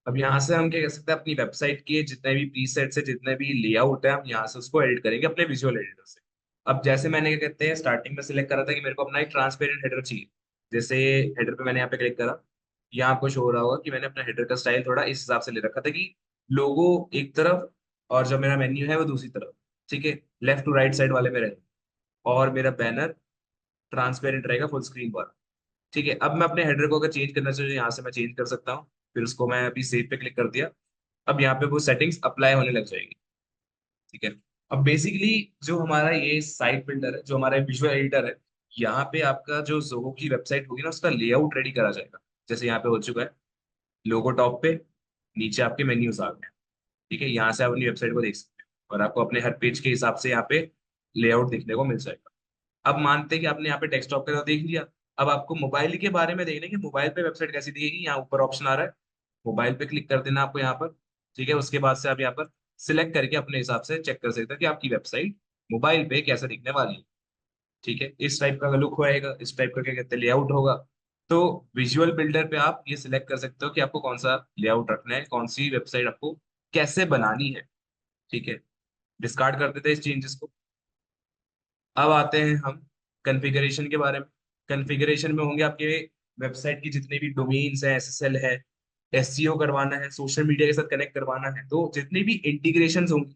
अब यहाँ से हम क्या कर सकते हैं, अपनी वेबसाइट के जितने भी प्रीसेट से जितने भी लेआउट है हम यहाँ से उसको एडिट करेंगे अपने विजुअल एडिटर से। अब जैसे मैंने क्या कहते हैं स्टार्टिंग में सिलेक्ट करा था कि मेरे को अपना एक ट्रांसपेरेंट हेडर चाहिए। जैसे हेडर पे मैंने यहाँ पे क्लिक करा, यहाँ आपको शो हो रहा होगा कि मैंने अपना हेडर का स्टाइल थोड़ा इस हिसाब से ले रखा था कि लोगो एक तरफ और जो मेरा मेन्यू है वो दूसरी तरफ, ठीक है, लेफ्ट टू राइट साइड वाले में रहे, और मेरा बैनर ट्रांसपेरेंट रहेगा फुल स्क्रीन पर। ठीक है, अब मैं अपने हेडर को अगर चेंज करना चाहिए यहाँ से मैं चेंज कर सकता हूँ। फिर उसको मैं अभी सेव पे क्लिक कर दिया। अब यहाँ पे वो सेटिंग्स अप्लाई होने लग जाएगी। ठीक है, अब बेसिकली जो हमारा ये साइट बिल्डर है, जो हमारा विजुअल एडिटर है, यहाँ पे आपका जो जोहो की वेबसाइट होगी ना उसका लेआउट रेडी करा जाएगा। जैसे यहाँ पे हो चुका है, लोगो टॉप पे, नीचे आपके मेन्यूज आ गए। ठीक है, यहाँ से आप अपनी वेबसाइट को देख सकते हैं और आपको अपने हर पेज के हिसाब से यहाँ पे लेआउट देखने को मिल जाएगा। अब मानते हैं कि आपने यहाँ पे डेस्कटॉप का तो देख लिया। अब आपको मोबाइल के बारे में देखना है कि मोबाइल पे वेबसाइट कैसी दिखेगी, यहाँ ऊपर ऑप्शन आ रहा है, मोबाइल पे क्लिक कर देना आपको यहाँ पर। ठीक है, उसके बाद से आप यहाँ पर सिलेक्ट करके अपने हिसाब से चेक कर सकते हैं कि आपकी वेबसाइट मोबाइल पे कैसे दिखने वाली है। ठीक है, इस टाइप का लुक होएगा, इस टाइप का क्या कहते हैं लेआउट होगा। तो विजुअल बिल्डर पे आप ये सिलेक्ट कर सकते हो कि आपको कौन सा लेआउट रखना है, कौन सी वेबसाइट आपको कैसे बनानी है। ठीक है, डिस्कार्ड कर देते हैं इस चेंजेस को। अब आते हैं हम कॉन्फ़िगरेशन के बारे में। कॉन्फ़िगरेशन में होंगे आपके वेबसाइट की जितने भी डोमेन्स हैं, एसएसएल है, एसईओ करवाना है, सोशल मीडिया के साथ कनेक्ट करवाना है, तो जितनी भी इंटीग्रेशंस होंगी,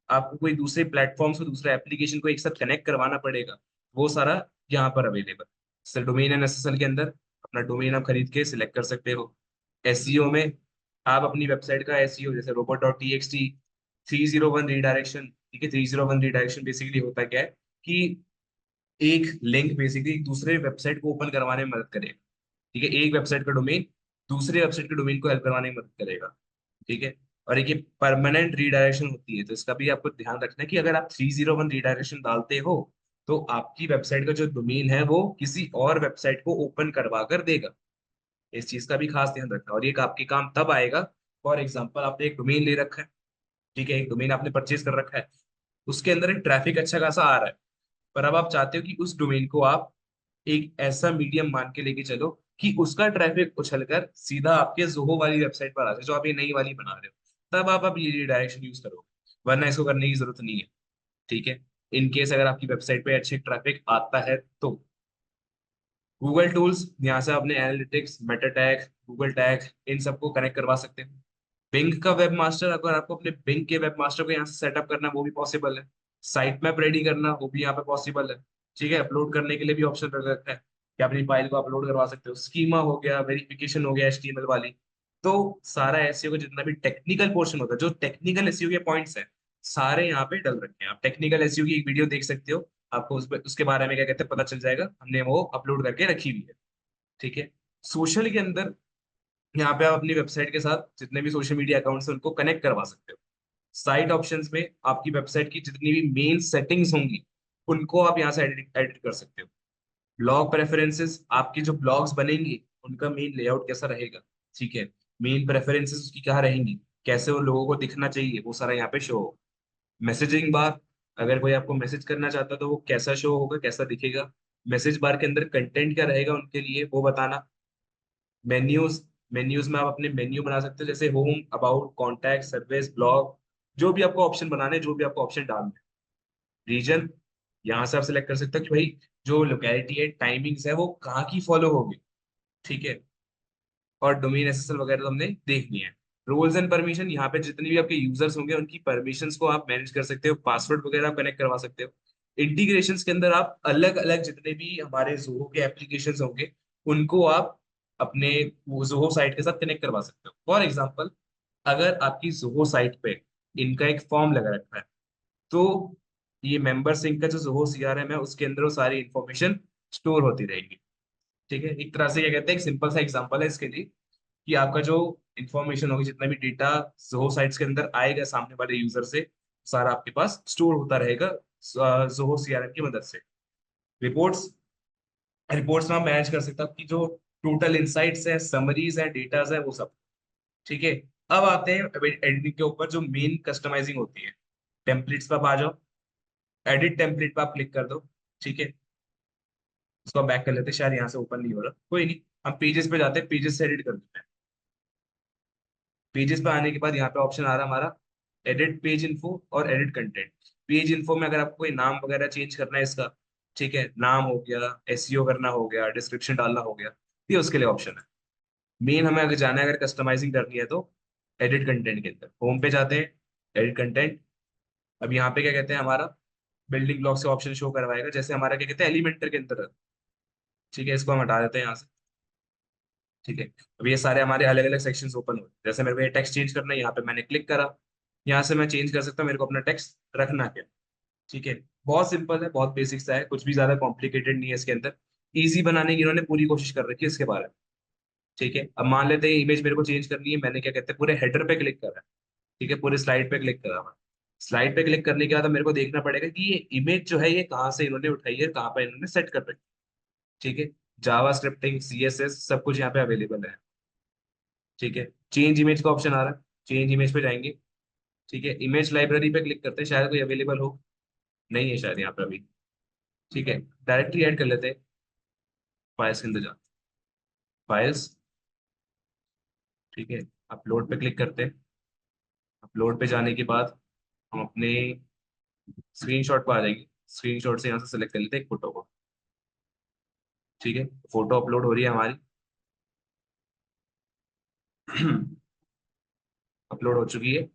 आपको कोई दूसरे प्लेटफॉर्म से दूसरे एप्लीकेशन को एक साथ कनेक्ट करवाना पड़ेगा, वो सारा यहाँ पर available. Sir domain and SSL के अंदर अपना डोमेन आप खरीद के सिलेक्ट कर सकते हो। एसईओ में आप अपनी वेबसाइट का एसईओ, जैसे robot dot T x T, 301 redirection. ठीक है, 301 रीडायरेक्शन बेसिकली होता क्या है कि एक लिंक बेसिकली दूसरे वेबसाइट को ओपन करवाने में मदद करेगा। ठीक है, एक वेबसाइट का डोमेन दूसरे वेबसाइट के डोमेन को हेल्प करवाने में मदद करेगा। ठीक है, और एक ये परमानेंट रीडायरेक्शन होती है, तो इसका भी आपको ध्यान रखना है कि अगर आप 301 रीडायरेक्शन डालते हो तो आपकी वेबसाइट का जो डोमेन है वो किसी और वेबसाइट को ओपन करवा कर देगा। इस चीज का भी खास ध्यान रखना, और ये आपके काम तब आएगा। फॉर एग्जाम्पल आपने एक डोमेन ले रखा है, ठीक है, एक डोमेन आपने परचेज कर रखा है, उसके अंदर एक ट्रैफिक अच्छा खासा आ रहा है, पर अब आप चाहते हो कि उस डोमेन को आप एक ऐसा मीडियम मान के लेके चलो कि उसका ट्रैफिक उछलकर सीधा आपके जोहो वाली वेबसाइट पर आ जाए जो आप ये नई वाली बना रहे हो, तब आप अब ये रिडायरेक्शन यूज करोगे, वरना इसको करने की जरूरत नहीं है। ठीक है, इन केस अगर आपकी वेबसाइट पे अच्छे ट्रैफिक आता है तो गूगल टूल्स, यहाँ से आपने analytics, meta tag, Google tag, इन सबको कनेक्ट करवा सकते हैं। बिंग का वेब मास्टर, अगर आपको अपने बिंग के वेब मास्टर को यहाँ से सेटअप करना वो भी पॉसिबल है। साइट मैप रेडी करना वो भी यहाँ पे पॉसिबल है। ठीक है, अपलोड करने के लिए भी ऑप्शन रख रखा है कि अपनी फाइल को अपलोड करवा सकते हो। स्कीमा हो गया, वेरिफिकेशन हो गया एचटीएमएल वाली। तो सारा एसईओ का जितना भी टेक्निकल पोर्शन होता है, जो टेक्निकल एसईओ के पॉइंट्स हैं, सारे यहाँ पे डल रखे हैं। आप टेक्निकल एसईओ की एक वीडियो देख सकते हो, आपको उसके बारे में क्या कहते हैं पता चल जाएगा, हमने वो अपलोड करके रखी हुई है। ठीक है, सोशल के अंदर यहाँ पे आप अपनी वेबसाइट के साथ जितने भी सोशल मीडिया अकाउंट्स हैं उनको कनेक्ट करवा सकते हो। साइट ऑप्शंस में आपकी वेबसाइट की जितनी भी मेन सेटिंग्स होंगी उनको आप यहाँ से एडिट एडिट कर सकते हो। ब्लॉग प्रेफरेंसेस, आपकी जो ब्लॉग्स बनेंगी उनका मेन लेआउट कैसा रहेगा। ठीक है, मेन प्रेफरेंसेस उसकी क्या रहेंगी, कैसे वो लोगों को दिखना चाहिए, वो सारा यहाँ पे शो होगा। मैसेजिंग बार, अगर कोई आपको मैसेज करना चाहता है तो वो कैसा शो होगा, कैसा दिखेगा। मैसेज बार के अंदर कंटेंट क्या रहेगा उनके लिए वो बताना। मेन्यूज, मेन्यूज में आप अपने मेन्यू बना सकते हो, जैसे home, about, contact, service, blog, जो भी आपको ऑप्शन बनाने, जो भी आपको ऑप्शन डालने हैं। रीजन, यहाँ से आप सिलेक्ट कर सकते हो कि भाई जो लोकेलिटी है, टाइमिंग्स है, वो कहाँ की फॉलो होगी। ठीक है, और डोमेन एसएसएल वगैरह तो हमने देख लिया है। रोल्स एंड परमिशन, यहाँ पे जितने भी आपके यूजर्स होंगे उनकी परमिशंस को आप मैनेज कर सकते हो, पासवर्ड वगैरह आप कनेक्ट करवा सकते हो। इंटीग्रेशंस के अंदर आप अलग अलग जितने भी हमारे जोहो के एप्लीकेशंस होंगे उनको आप अपने जोहो साइट के साथ कनेक्ट करवा सकते हो। फॉर एग्जांपल, अगर आपकी जोहो साइट पे इनका एक फॉर्म लगा रखा है, तो ये मेंबर सिंक का जो जोहो सीआरएम है उसके अंदर वो सारी इंफॉर्मेशन स्टोर होती रहेगी। ठीक है, एक तरह से क्या कहते हैं, एक सिंपल सा एग्जांपल है इसके लिए कि आपका जो इंफॉर्मेशन होगी, जितना भी डेटा जोहो साइट्स के अंदर आएगा सामने वाले यूजर से, सारा आपके पास स्टोर होता रहेगा जोहो सीआरएम की मदद से। रिपोर्ट्स, रिपोर्ट्स में आप मैनेज कर सकते हो कि जो टोटल इंसाइट्स है, समरीज है, डेटाज है, वो सब। ठीक है, अब आते हैं एडिटिंग के ऊपर जो मेन कस्टमाइजिंग होती है। टेम्पलेट्स पर आप आ जाओ, एडिट टेम्पलेट पर आप क्लिक कर दो। ठीक है, उसको बैक कर लेते हैं, शायद यहाँ से ओपन नहीं हो रहा, कोई नहीं, हम पेजेस पे जाते हैं, पेजेस से एडिट कर देते हैं। पेजेस पे आने के बाद यहाँ पे ऑप्शन आ रहा है हमारा एडिट पेज इन्फो और एडिट कंटेंट। पेज इन्फो में अगर आपको कोई नाम वगैरह चेंज करना है इसका, ठीक है, नाम हो गया, एसईओ करना हो गया, डिस्क्रिप्शन डालना हो गया, ये उसके लिए ऑप्शन है। मेन हमें अगर जाना है, अगर कस्टमाइजिंग करनी है तो एडिट कंटेंट के अंदर होम पे जाते हैं, एडिट कंटेंट। अब यहाँ पे क्या कहते हैं, हमारा बिल्डिंग ब्लॉक से ऑप्शन शो करवाएगा, जैसे हमारा क्या कहते हैं एलिमेंटर के अंदर है। ठीक है, इसको हम हटा देते हैं यहाँ से। ठीक है, अब ये सारे हमारे अलग अलग सेक्शंस ओपन हो गए। जैसे मेरे को ये टेक्स्ट चेंज करना है, यहाँ पे मैंने क्लिक करा, यहाँ से मैं चेंज कर सकता हूँ मेरे को अपना टेक्स्ट रखना क्या। ठीक है, बहुत सिंपल है, बहुत बेसिक सा है, कुछ भी ज्यादा कॉम्प्लिकेटेड नहीं है इसके अंदर। इजी बनाने की इन्होंने पूरी कोशिश कर रखी है इसके बारे में। ठीक है, अब मान लेते हैं इमेज मेरे को चेंज करनी है, मैंने क्या कहते हैं पूरे हेडर पे क्लिक करा है। ठीक है, पूरे स्लाइड पे क्लिक करा मैं। स्लाइड पे क्लिक करने के बाद अब मेरे को देखना पड़ेगा कि ये इमेज जो है ये कहाँ से इन्होंने उठाई है, कहाँ पे इन्होंने सेट कर रखी है। ठीक है, जावा स्क्रिप्टिंग, सीएसएस सब कुछ यहाँ पे अवेलेबल है। ठीक है, चेंज इमेज का ऑप्शन आ रहा है, चेंज इमेज पे जाएंगे। ठीक है, इमेज लाइब्रेरी पे क्लिक करते हैं, शायद कोई अवेलेबल हो, नहीं है शायद यहाँ पे अभी। ठीक है, डायरेक्टली ऐड कर लेते हैं, फाइल्स के अंदर जाते हैं, फाइल्स। ठीक है, अपलोड पे क्लिक करते हैं। अपलोड पे जाने के बाद हम अपने स्क्रीनशॉट पर आ जाएंगे, स्क्रीनशॉट से यहाँ से सेलेक्ट कर लेते हैं एक फोटो को। ठीक है, फोटो अपलोड हो रही है हमारी। अपलोड हो चुकी है।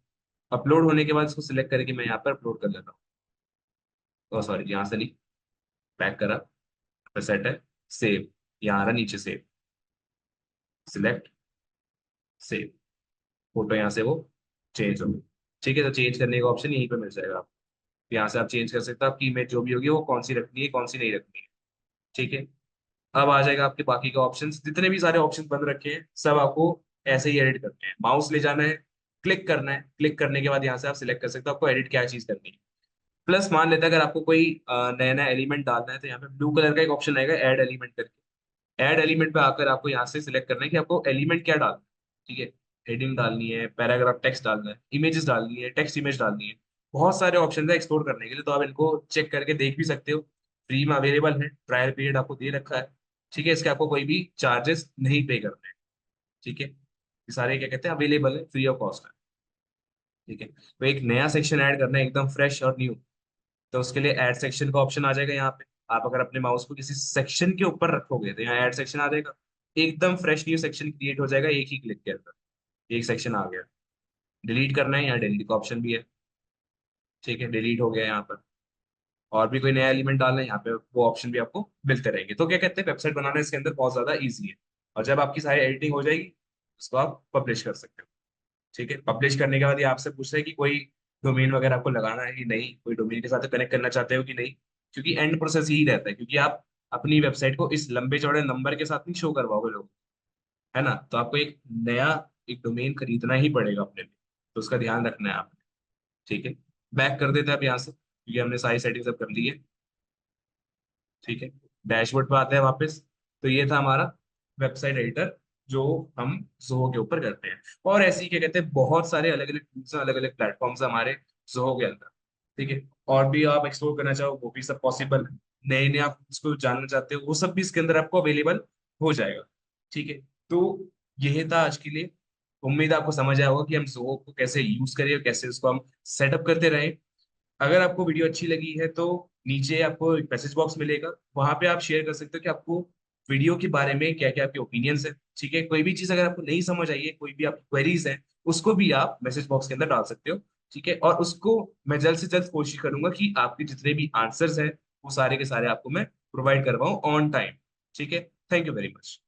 अपलोड होने के बाद इसको सिलेक्ट करके मैं यहाँ पर अपलोड कर लेता हूँ। सॉरी, यहाँ से नहीं, बैक करा, पे सेट है, सेव, यहाँ आ रहा नीचे सेव, सिलेक्ट, सेव, फोटो यहाँ से वो चेंज हो गई। ठीक है, तो चेंज करने का ऑप्शन यहीं पे मिल जाएगा आपको। यहाँ से आप चेंज कर सकते हो, आपकी इमेज जो भी होगी वो कौन सी रखनी है कौन सी नहीं रखनी है। ठीक है, अब आ जाएगा आपके बाकी का ऑप्शंस, जितने भी सारे ऑप्शन बन रखे हैं सब आपको ऐसे ही एडिट करने हैं। माउस ले जाना है, क्लिक करना है, क्लिक करने के बाद यहाँ से आप सिलेक्ट कर सकते हो आपको एडिट क्या चीज करनी है। प्लस मान लेते हैं अगर आपको कोई नया नया एलिमेंट डालना है, तो यहाँ पे ब्लू कलर का एक ऑप्शन आएगा ऐड एलिमेंट करके। ऐड एलिमेंट पे आकर आपको यहाँ से सिलेक्ट करना है कि आपको एलिमेंट क्या डालना है। ठीक है, हेडिंग डालनी है, पैराग्राफ टेक्स्ट डालना है, इमेजेस डालनी है, टेक्स्ट इमेज डालनी है। बहुत सारे ऑप्शन है एक्सप्लोर करने के लिए, तो आप इनको चेक करके देख भी सकते हो। फ्री में अवेलेबल है, ट्रायल पीरियड आपको दे रखा है। ठीक है, इसके आपको कोई भी चार्जेस नहीं पे करने हैं। ठीक है, ये सारे क्या कहते हैं अवेलेबल है, फ्री ऑफ कॉस्ट है। ठीक है, तो एक नया सेक्शन ऐड करना है एकदम फ्रेश और न्यू, तो उसके लिए ऐड सेक्शन का ऑप्शन आ जाएगा यहाँ पे। आप अगर अपने माउस को किसी सेक्शन के ऊपर रखोगे तो यहाँ ऐड सेक्शन आ जाएगा, एकदम फ्रेश न्यू सेक्शन क्रिएट हो जाएगा एक ही क्लिक के अंदर। एक सेक्शन आ गया। डिलीट करना है, यहाँ डिलीट का ऑप्शन भी है। ठीक है, डिलीट हो गया यहाँ पर। और भी कोई नया एलिमेंट डालना है यहाँ पे, वो ऑप्शन भी आपको मिलते रहेंगे। तो क्या कहते हैं वेबसाइट बनाना इसके अंदर बहुत ज्यादा ईजी है। और जब आपकी सारी एडिटिंग हो जाएगी, उसको आप पब्लिश कर सकते हो। ठीक है, पब्लिश करने के बाद ये आपसे पूछ रहा है कि कोई डोमेन वगैरह आपको लगाना है कि नहीं, कोई डोमेन के साथ कनेक्ट करना चाहते हो कि नहीं। क्योंकि एंड प्रोसेस यही रहता है, क्योंकि आप अपनी वेबसाइट को इस लंबे चौड़े नंबर के साथ नहीं शो करवाओगे लोग, है ना, तो आपको एक नया एक डोमेन खरीदना ही पड़ेगा अपने लिए। तो उसका ध्यान रखना है आपने। ठीक है, बैक कर देते हैं अब यहाँ से, क्योंकि हमने सारी सेटिंग्स अब कर ली है। ठीक है, डैशबोर्ड पे आते हैं वापस। तो ये था हमारा वेबसाइट एडिटर, जो हम जोहो के ऊपर करते हैं। और ऐसे ही क्या कहते हैं बहुत सारे अलग अलग टूल्स हैं, अलग अलग प्लेटफॉर्म्स हैं हमारे जोहो के अंदर। ठीक है, और भी आप एक्सप्लोर करना चाहो वो भी सब पॉसिबल है। नए नए आप उसको जानना चाहते हो वो सब भी इसके अंदर आपको अवेलेबल हो जाएगा। ठीक है, तो यही था आज के लिए। उम्मीद है आपको समझ आया होगा कि हम जोहो को कैसे यूज करें और कैसे उसको हम सेटअप करते रहें। अगर आपको वीडियो अच्छी लगी है तो नीचे आपको एक मैसेज बॉक्स मिलेगा, वहां पे आप शेयर कर सकते हो कि आपको वीडियो के बारे में क्या क्या आपके ओपिनियंस है। ठीक है, कोई भी चीज अगर आपको नहीं समझ आई है, कोई भी आपकी क्वेरीज है, उसको भी आप मैसेज बॉक्स के अंदर डाल सकते हो। ठीक है, और उसको मैं जल्द से जल्द कोशिश करूंगा कि आपके जितने भी आंसर्स हैं वो सारे के सारे आपको मैं प्रोवाइड करवाऊं ऑन टाइम। ठीक है, थैंक यू वेरी मच।